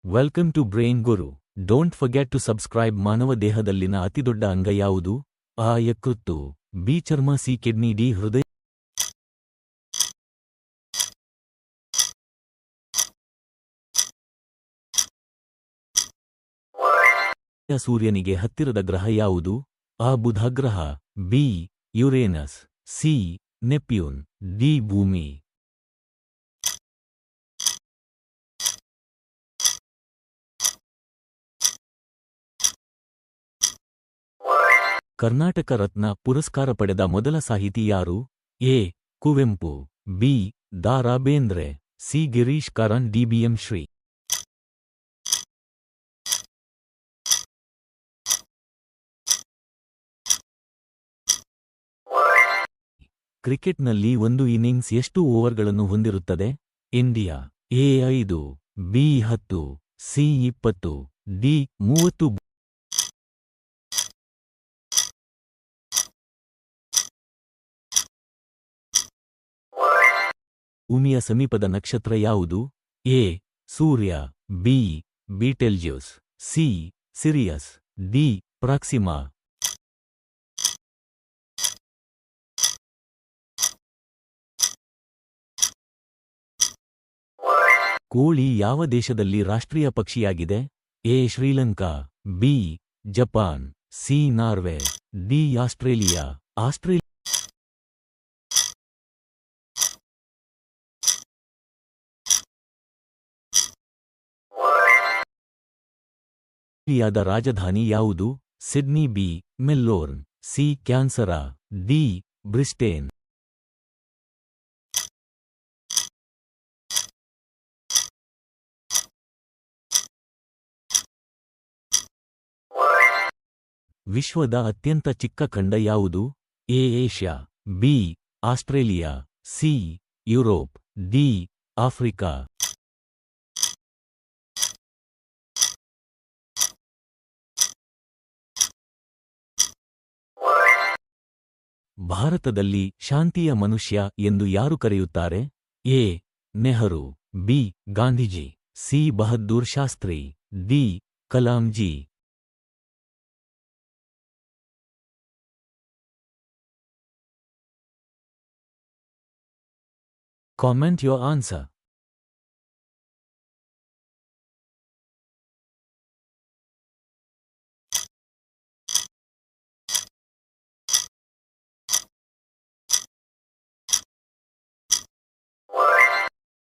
Welcome to brain guru. Don't forget to subscribe. ಮಾನವ ದೇಹದಲ್ಲಿನ ಅತಿದೊಡ್ಡ ಅಂಗ ಯಾವುದು? ಆ ಯಕೃತ್ತು, ಬಿ ಚರ್ಮ, ಸಿ ಕಿಡ್ನಿ, ಡಿ ಹೃದಯ. ಸೂರ್ಯನಿಗೆ ಹತ್ತಿರದ ಗ್ರಹ ಯಾವುದು? ಆ ಬುಧ ಗ್ರಹ, B Uranus, C Neptune, D ಭೂಮಿ. ಕರ್ನಾಟಕ ರತ್ನ ಪುರಸ್ಕಾರ ಪಡೆದ ಮೊದಲ ಸಾಹಿತಿ ಯಾರು? A Kuvempu, B Da Ra Bendre, C Girish Karnad, D B M Shri. ಕ್ರಿಕೆಟ್ನಲ್ಲಿ ಒಂದು ಇನ್ನಿಂಗ್ಸ್ ಎಷ್ಟು ಓವರ್ಗಳನ್ನು ಹೊಂದಿರುತ್ತದೆ? India A 5, B 10, C 20, D 30. ಭೂಮಿಯ ಸಮೀಪದ ನಕ್ಷತ್ರ ಯಾವುದು? ಎ ಸೂರ್ಯ, B Betelgeuse, C Sirius, D Proxima. ಕೋಳಿ ಯಾವ ದೇಶದಲ್ಲಿ ರಾಷ್ಟ್ರೀಯ ಪಕ್ಷಿಯಾಗಿದೆ? A Sri Lanka, B Japan, C Norway, D Australia. ಆಸ್ಟ್ರೇಲಿಯಾದ ರಾಜಧಾನಿ ಯಾವುದು? Sydney, B Melbourne, C Canberra, D Brisbane. ವಿಶ್ವದ ಅತ್ಯಂತ ಚಿಕ್ಕ ಖಂಡ ಯಾವುದು? A Asia, B Australia, C Europe, D Africa. ಭಾರತದಲ್ಲಿ ಶಾಂತಿಯ ಮನುಷ್ಯ ಎಂದು ಯಾರು ಕರೆಯುತ್ತಾರೆ? A Nehru, B Gandhiji, C Bahadur Shastri, D Kalamji. Comment your answer.